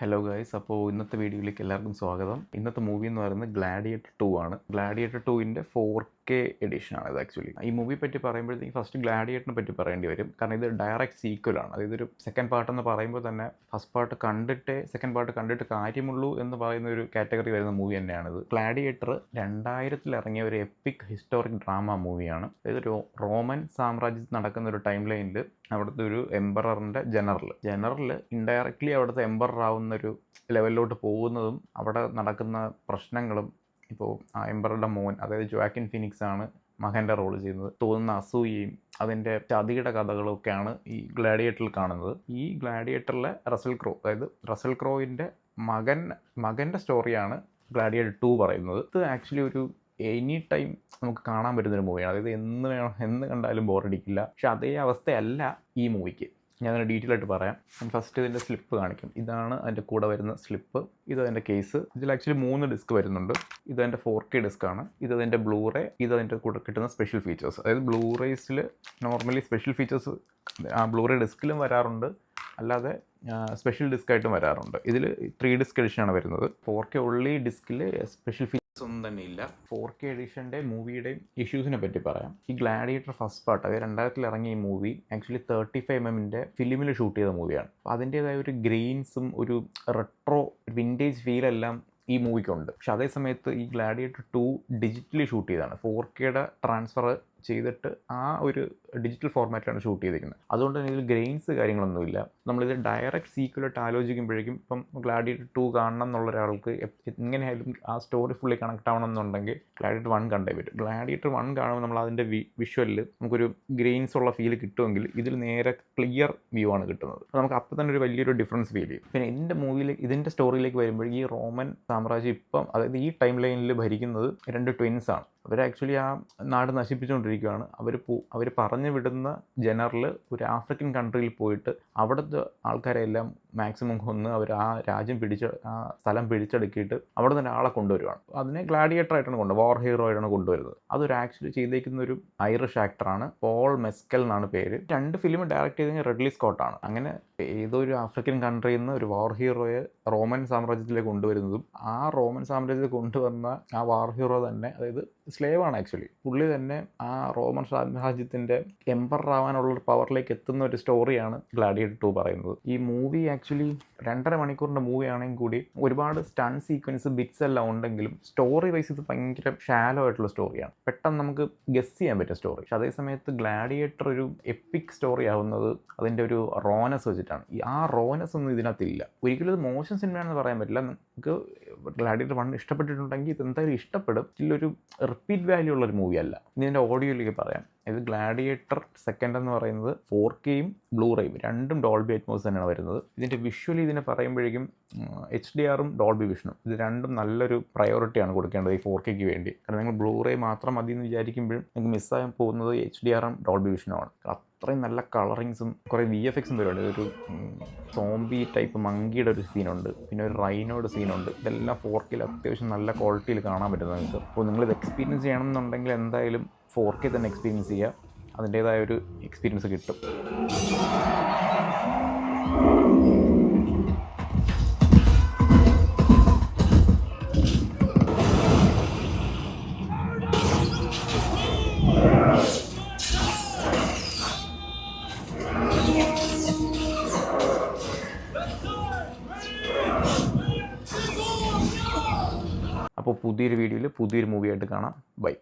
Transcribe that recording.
Hello guys, അപ്പോൾ ഇന്നത്തെ വീഡിയോയിലേക്ക് എല്ലാവർക്കും സ്വാഗതം. ഇന്നത്തെ മൂവി എന്ന് പറയുന്നത് ഗ്ലാഡിയേറ്റർ 2 ആണ്. ഗ്ലാഡിയേറ്റർ 2ൻ്റെ 4K എഡിഷനാണ് ഇത്. ആക്ച്വലി ഈ മൂവി പറ്റി പറയുമ്പോഴത്തേക്ക് ഫസ്റ്റ് ഗ്ലാഡിയേറ്ററിനെ പറ്റി പറയേണ്ടി വരും. കാരണം ഇത് ഡയറക്റ്റ് സീക്വലാണ്. അതായത് ഒരു സെക്കൻഡ് പാർട്ട് എന്ന് പറയുമ്പോൾ തന്നെ ഫസ്റ്റ് പാർട്ട് കണ്ടിട്ടേ സെക്കൻഡ് പാർട്ട് കണ്ടിട്ട് കാര്യമുള്ളൂ എന്ന് പറയുന്ന ഒരു കാറ്റഗറി വരുന്ന മൂവി തന്നെയാണിത്. ഗ്ലാഡിയേറ്റർ 2000 ഇറങ്ങിയ ഒരു എപ്പിക് ഹിസ്റ്റോറിക് ഡ്രാമ മൂവിയാണ്. അതായത് ഒരു റോമൻ സാമ്രാജ്യത്തിൽ നടക്കുന്ന ഒരു ടൈം ലൈനിൽ അവിടുത്തെ ഒരു എംപററിൻ്റെ ജനറൽ ഇൻഡയറക്റ്റ്ലി അവിടുത്തെ എംപറർ ആവുന്നൊരു ലെവലിലോട്ട് പോകുന്നതും അവിടെ നടക്കുന്ന പ്രശ്നങ്ങളും, ഇപ്പോൾ ആ എംപററുടെ മോൻ, അതായത് ജോക്വിൻ ഫീനിക്സ് ആണ് മകൻ്റെ റോൾ ചെയ്യുന്നത്, തോന്നുന്ന അസൂയയും അതിൻ്റെ ചതിയുടെ കഥകളൊക്കെയാണ് ഈ ഗ്ലാഡിയേറ്ററിൽ കാണുന്നത്. ഈ ഗ്ലാഡിയേറ്ററിലെ റസൽ ക്രോയിൻ്റെ മകൻ്റെ സ്റ്റോറിയാണ് ഗ്ലാഡിയേറ്റർ 2 പറയുന്നത്. ഇത് ആക്ച്വലി ഒരു എനി ടൈം നമുക്ക് കാണാൻ പറ്റുന്നൊരു മൂവിയാണ്. അതായത് എന്ന് കണ്ടാലും ബോറടിക്കില്ല. പക്ഷെ അതേ അവസ്ഥയല്ല ഈ മൂവിക്ക്. ഞാനൊരു ഡീറ്റെയിൽ ആയിട്ട് പറയാം. ഫസ്റ്റ് ഇതിൻ്റെ സ്ലിപ്പ് കാണിക്കും. ഇതാണ് അതിൻ്റെ കൂടെ വരുന്ന സ്ലിപ്പ്. ഇത് അതിൻ്റെ കേസ്. ഇതിൽ ആക്ച്വലി 3 ഡിസ്ക് വരുന്നുണ്ട്. ഇത് അതിൻ്റെ 4K ഡിസ്ക്കാണ്. ഇത് അതിൻ്റെ ബ്ലൂറേ. ഇത് അതിൻ്റെ കൂടെ കിട്ടുന്ന സ്പെഷ്യൽ ഫീച്ചേഴ്സ്. അതായത് ബ്ലൂറേസിൽ നോർമലി സ്പെഷ്യൽ ഫീച്ചേഴ്സ് ആ ബ്ലൂറേ ഡിസ്കിലും വരാറുണ്ട്, അല്ലാതെ സ്പെഷ്യൽ ഡിസ്ക്കായിട്ടും വരാറുണ്ട്. ഇതിൽ 3 ഡിസ്ക് എഡിഷനാണ് വരുന്നത്. 4K ഉള്ളി ഡിസ്കിൽ സ്പെഷ്യൽ ഫീച്ചേഴ്സ് ഒന്നും തന്നെ ഇല്ല. 4K എഡിഷൻ്റെ മൂവിയുടെയും ഇഷ്യൂസിനെ പറ്റി പറയാം. ഈ ഗ്ലാഡിയേറ്റർ ഫസ്റ്റ് പാർട്ട്, അതായത് 2000 ഇറങ്ങിയ ഈ മൂവി ആക്ച്വലി 35mm ഫിലിമിൽ ഷൂട്ട് ചെയ്ത മൂവിയാണ്. അപ്പോൾ അതിൻ്റേതായ ഒരു ഗ്രെയിൻസും ഒരു റെട്രോ വിൻറ്റേജ് ഫീലെല്ലാം ഈ മൂവിക്കുണ്ട്. പക്ഷെ അതേ സമയത്ത് ഈ ഗ്ലാഡിയേറ്റർ 2 ഡിജിറ്റലി ഷൂട്ട് ചെയ്തതാണ്. 4Kയുടെ ട്രാൻസ്ഫർ ചെയ്തിട്ട് ആ ഒരു ഡിജിറ്റൽ ഫോർമാറ്റിലാണ് ഷൂട്ട് ചെയ്തിരിക്കുന്നത്. അതുകൊണ്ട് തന്നെ ഇതിൽ ഗ്രെയിൻസ് കാര്യങ്ങളൊന്നുമില്ല. നമ്മളിത് ഡയറക്റ്റ് സീക്വലായിട്ട് ആലോചിക്കുമ്പോഴേക്കും ഇപ്പം ഗ്ലാഡിയേറ്റർ 2 കാണണം എന്നുള്ള ഒരാൾക്ക് എങ്ങനെയായാലും ആ സ്റ്റോറി ഫുള്ളി കണക്ട് ആവണം എന്നുണ്ടെങ്കിൽ ഗ്ലാഡിയേറ്റർ 1 കണ്ടേ പറ്റും. ഗ്ലാഡിയേറ്റർ 1 കാണുമ്പോൾ നമ്മൾ അതിൻ്റെ വിഷ്വലിൽ നമുക്കൊരു ഗ്രെയിൻസ് ഉള്ള ഫീൽ കിട്ടുമെങ്കിൽ ഇതിൽ നേരെ ക്ലിയർ വ്യൂ ആണ് കിട്ടുന്നത്. അപ്പോൾ നമുക്ക് അപ്പോൾ തന്നെ ഒരു വലിയൊരു ഡിഫറൻസ് ഫീൽ ചെയ്യും. പിന്നെ ഇതിൻ്റെ സ്റ്റോറിയിലേക്ക് വരുമ്പോൾ ഈ റോമൻ സാമ്രാജ്യം ഇപ്പം, അതായത് ഈ ടൈം ലൈനിൽ ഭരിക്കുന്നത് 2 ട്വിൻസാണ്. അവർ ആക്ച്വലി ആ നാട് നശിപ്പിച്ചുകൊണ്ടിരിക്കുകയാണ്. അവർ പറഞ്ഞു വിടുന്ന ജനറൽ ഒരു ആഫ്രിക്കൻ കൺട്രിയിൽ പോയിട്ട് അവിടുത്തെ ആൾക്കാരെല്ലാം മാക്സിമം കൊന്ന് അവർ ആ സ്ഥലം പിടിച്ചെടുക്കിയിട്ട് അവിടെ നിന്ന് ഒരാളെ കൊണ്ടുവരുവാണ്. അതിനെ ഗ്ലാഡിയേറ്റർ ആയിട്ടാണ് വാർ ഹീറോ ആയിട്ടാണ് കൊണ്ടുവരുന്നത്. അതൊരു ആക്ച്വലി ചെയ്തേക്കുന്ന ഒരു ഐറിഷ് ആക്ടറാണ്, പോൾ മെസ്കൽ എന്നാണ് പേര്. 2 ഫിലിം ഡയറക്റ്റ് ചെയ്തെങ്കിൽ റിഡ്ലി സ്കോട്ടാണ്. അങ്ങനെ ഏതോ ഒരു ആഫ്രിക്കൻ കൺട്രിയിൽ നിന്ന് ഒരു വാർ ഹീറോയെ റോമൻ സാമ്രാജ്യത്തിലേക്ക് കൊണ്ടുവരുന്നതും ആ റോമൻ സാമ്രാജ്യത്തിൽ കൊണ്ടുവന്ന ആ വാർ ഹീറോ തന്നെ, അതായത് സ്ലേവാണ് ആക്ച്വലി, പുള്ളി തന്നെ ആ റോമൻ സാമ്രാജ്യത്തിൻ്റെ എംപറർ ആവാനുള്ള പവറിലേക്ക് എത്തുന്ന ഒരു സ്റ്റോറിയാണ് ഗ്ലാഡിയേറ്റർ 2 പറയുന്നത്. ഈ മൂവി ആക്ച്വലി 2.5 മണിക്കൂറിൻ്റെ മൂവി ആണെങ്കിൽ കൂടി ഒരുപാട് സ്റ്റൺ സീക്വൻസ് ബിറ്റ്സ് എല്ലാം ഉണ്ടെങ്കിലും സ്റ്റോറി വൈസ് ഇത് ഭയങ്കര ഷാലോ ആയിട്ടുള്ള സ്റ്റോറിയാണ്. പെട്ടെന്ന് നമുക്ക് ഗസ് ചെയ്യാൻ പറ്റും സ്റ്റോറി. പക്ഷെ അതേ സമയത്ത് ഗ്ലാഡിയേറ്റർ ഒരു എപ്പിക് സ്റ്റോറി ആവുന്നത് അതിൻ്റെ ഒരു റോനസ് വെച്ചിട്ടാണ്. ആ റോനസ് ഒന്നും ഇതിനകത്തില്ല. ഒരിക്കലും ഇത് മോശം സിനിമയാണെന്ന് പറയാൻ പറ്റില്ല. നമുക്ക് ഗ്ലാഡിയേറ്റർ 1 ഇഷ്ടപ്പെട്ടിട്ടുണ്ടെങ്കിൽ ഇത് എന്തായാലും ഇഷ്ടപ്പെടും. ഇതിലൊരു റിപ്പീറ്റ് വാല്യൂ ഉള്ളൊരു മൂവിയല്ല. ഇതിൻ്റെ ഓഡിയോയിലേക്ക് പറയാം. ഇത് ഗ്ലാഡിയേറ്റർ സെക്കൻഡ് എന്ന് പറയുന്നത് 4Kയും ബ്ലൂറേയും രണ്ടും ഡോൾബി അറ്റ്മോസ് തന്നെയാണ് വരുന്നത്. ഇതിൻ്റെ വിഷ്വലി ഇതിനെ പറയുമ്പോഴേക്കും HDRും ഡോൾബി വിഷനും ഇത് രണ്ടും നല്ലൊരു പ്രയോറിറ്റിയാണ് കൊടുക്കേണ്ടത് ഈ 4Kക്ക് വേണ്ടി. കാരണം നിങ്ങൾ ബ്ലൂറേ മാത്രം മതി എന്ന് വിചാരിക്കുമ്പോഴും നിങ്ങൾക്ക് മിസ്സാകാൻ പോകുന്നത് HDRും ഡോൾബി വിഷനുമാണ്. അത്രയും നല്ല കളറിങ്സും കുറേ VFXും വരുന്നുണ്ട്. ഒരു സോംബി ടൈപ്പ് മങ്കിയുടെ ഒരു സീനുണ്ട്, പിന്നെ ഒരു റൈനോയുടെ സീനുണ്ട്. ഇതെല്ലാം 4Kയിൽ അത്യാവശ്യം നല്ല ക്വാളിറ്റിയിൽ കാണാൻ പറ്റുന്നത് നിങ്ങൾക്ക്. അപ്പോൾ നിങ്ങളിത് എക്സ്പീരിയൻസ് ചെയ്യണമെന്നുണ്ടെങ്കിൽ എന്തായാലും 4K തന്നെ എക്സ്പീരിയൻസ് ചെയ്യുക. അതിൻ്റേതായ ഒരു എക്സ്പീരിയൻസ് കിട്ടും. അപ്പോൾ പുതിയൊരു വീഡിയോയിൽ പുതിയൊരു മൂവിയായിട്ട് കാണാം. ബൈ.